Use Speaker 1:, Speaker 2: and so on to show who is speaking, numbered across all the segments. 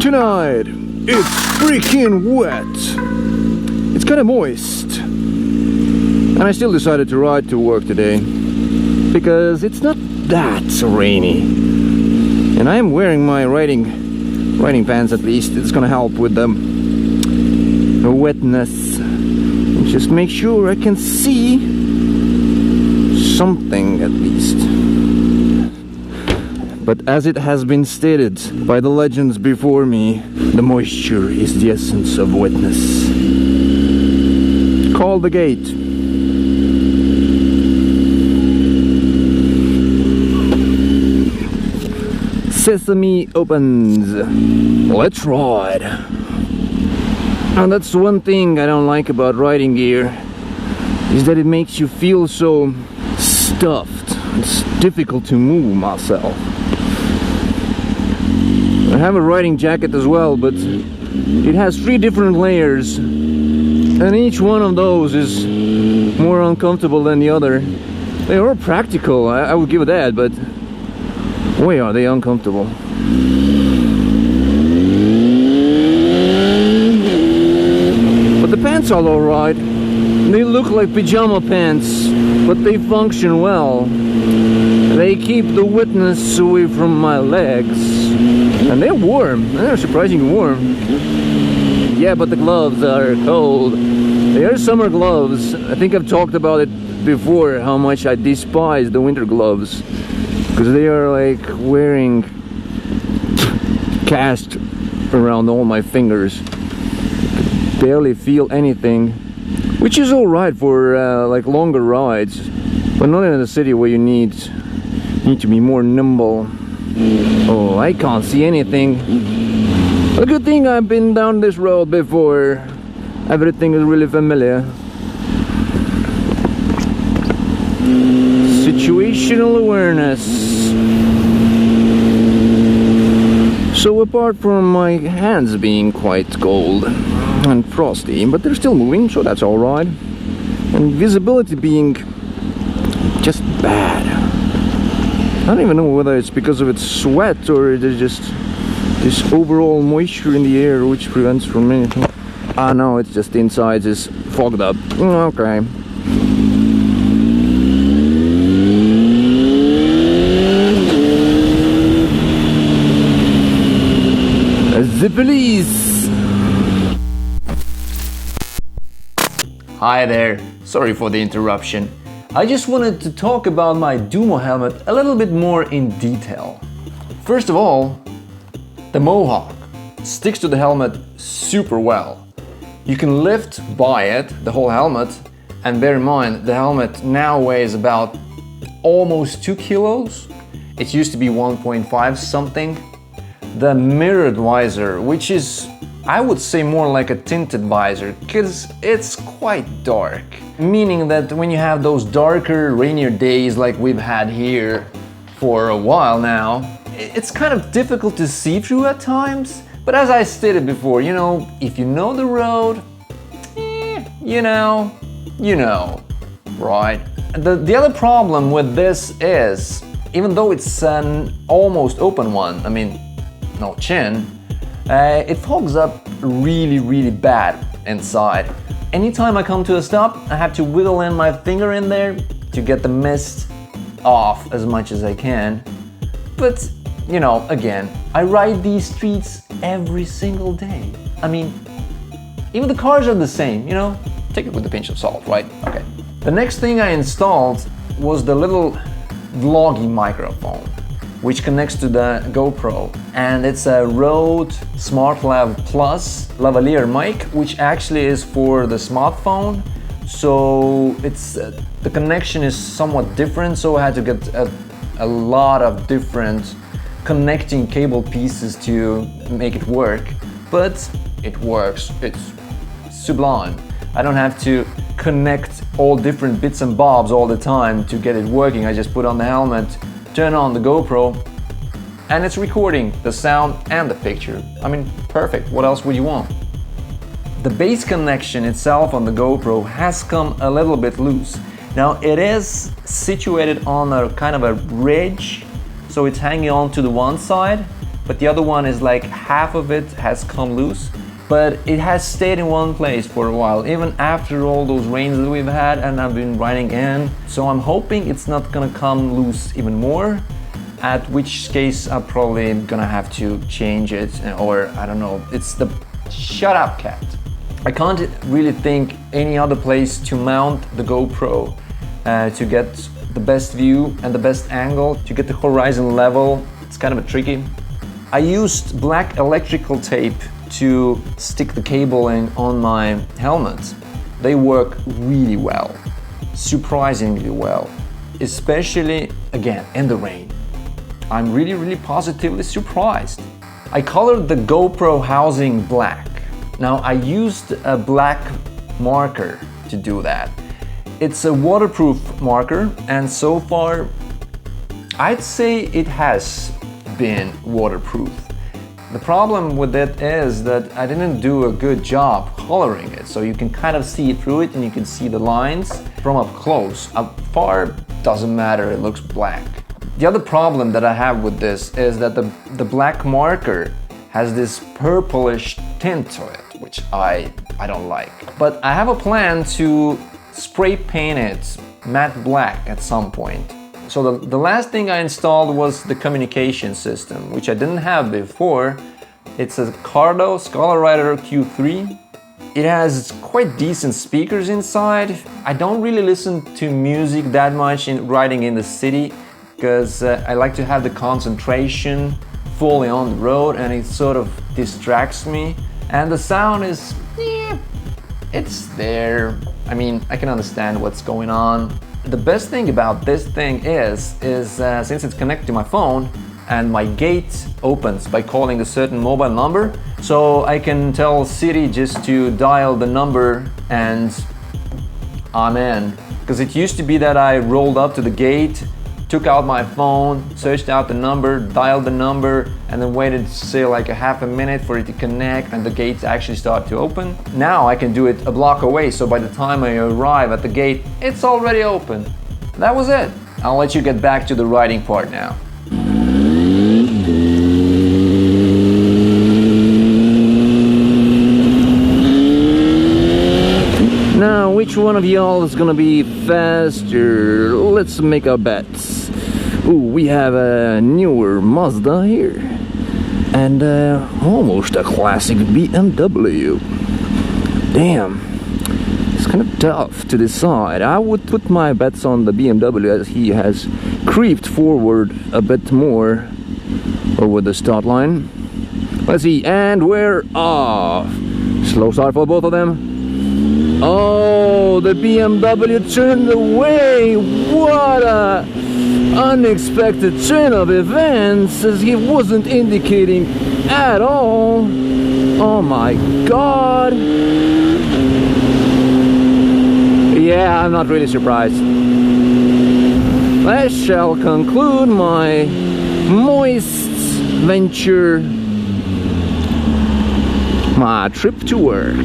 Speaker 1: Tonight, it's freaking wet. It's kind of moist. And I still decided to ride to work today because it's not that rainy. And I am wearing my riding pants at least. It's gonna help with the wetness. Just make sure I can see something at least. But as it has been stated by the legends before me, the moisture is the essence of wetness. Call the gate. Sesame opens. Let's ride. And that's one thing I don't like about riding gear, is that it makes you feel so stuffed. It's difficult to move myself. I have a riding jacket as well, but it has 3 different layers, and each one of those is more uncomfortable than the other. They are practical, I would give it that, but boy are they uncomfortable. But the pants are alright. They look like pajama pants, but they function well. They keep the wetness away from my legs. And they're warm. They're surprisingly warm. Yeah, but the gloves are cold. They are summer gloves. I think I've talked about it before, how much I despise the winter gloves. Because they are like wearing cast around all my fingers. Barely feel anything. Which is alright for like longer rides. But not in a city where you need to be more nimble. Oh, I can't see anything. A good thing I've been down this road before. Everything is really familiar. Situational awareness. So apart from my hands being quite cold and frosty, but they're still moving, so that's alright. And visibility being just bad. I don't even know whether it's because of its sweat or there's just this overall moisture in the air which prevents from anything. Ah no, it's just the inside is fogged up. Okay. The police! Hi there, sorry for the interruption. I just wanted to talk about my Dumo helmet a little bit more in detail. First of all, the mohawk sticks to the helmet super well. You can lift by it, the whole helmet, and bear in mind the helmet now weighs about almost 2 kilos. It used to be 1.5 something. The mirrored visor, which is, I would say, more like a tinted visor, because it's quite dark. Meaning that when you have those darker, rainier days like we've had here for a while now, it's kind of difficult to see through at times. But as I stated before, you know, if you know the road, you know, right? The other problem with this is, even though it's an almost open one, I mean, no chin, it fogs up really bad inside. Anytime I come to a stop, I have to wiggle in my finger in there to get the mist off as much as I can. But, you know, again, I ride these streets every single day. I mean, even the cars are the same, you know? Take it with a pinch of salt, right? Okay. The next thing I installed was the little vloggy microphone, which connects to the GoPro, and it's a Røde SmartLav Plus lavaliere mic, which actually is for the smartphone. So it's the connection is somewhat different, so I had to get a lot of different connecting cable pieces to make it work, but it works. It's sublime. I don't have to connect all different bits and bobs all the time to get it working. I just put on the helmet, turn on the GoPro, and it's recording the sound and the picture. I mean, perfect. What else would you want? The base connection itself on the GoPro has come a little bit loose. Now it is situated on a kind of a ridge, so it's hanging on to the one side, but the other one is like half of it has come loose. But it has stayed in one place for a while, even after all those rains that we've had and I've been riding in. So I'm hoping it's not gonna come loose even more, at which case I'm probably gonna have to change it, or I don't know. It's the shut up cat. I can't really think any other place to mount the GoPro to get the best view and the best angle, to get the horizon level. It's kind of tricky. I used black electrical tape to stick the cabling on my helmet. They work really well, surprisingly well, especially again in the rain. I'm really positively surprised. I colored the GoPro housing black. Now I used a black marker to do that. It's a waterproof marker, and so far I'd say it has been waterproof. The problem with it is that I didn't do a good job coloring it, so you can kind of see through it and you can see the lines from up close. Up far, doesn't matter, it looks black. The other problem that I have with this is that the black marker has this purplish tint to it, which I don't like. But I have a plan to spray paint it matte black at some point. So the last thing I installed was the communication system, which I didn't have before. It's a Cardo Scala Q3. It has quite decent speakers inside. I don't really listen to music that much in riding in the city, because I like to have the concentration fully on the road, and it sort of distracts me. And the sound is, it's there. I mean, I can understand what's going on. The best thing about this thing is since it's connected to my phone and my gate opens by calling a certain mobile number, so I can tell Siri just to dial the number and I'm in. Because it used to be that I rolled up to the gate, took out my phone, searched out the number, dialed the number, and then waited, say, like a half a minute for it to connect and the gates actually start to open. Now I can do it a block away, so by the time I arrive at the gate, it's already open. That was it. I'll let you get back to the riding part now. Now, which one of y'all is gonna be faster? Let's make our bets. Ooh, we have a newer Mazda here. And almost a classic BMW. Damn, it's kind of tough to decide. I would put my bets on the BMW, as he has creeped forward a bit more over the start line. Let's see, and we're off. Slow start for both of them. Oh, the BMW turned away. What a unexpected turn of events, as he wasn't indicating at all. Oh my god. Yeah, I'm not really surprised. That shall conclude my moist venture, my trip to work.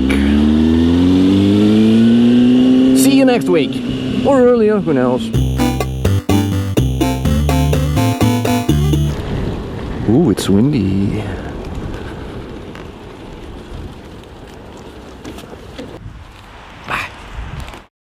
Speaker 1: See you next week, or earlier, who knows. Ooh, it's windy.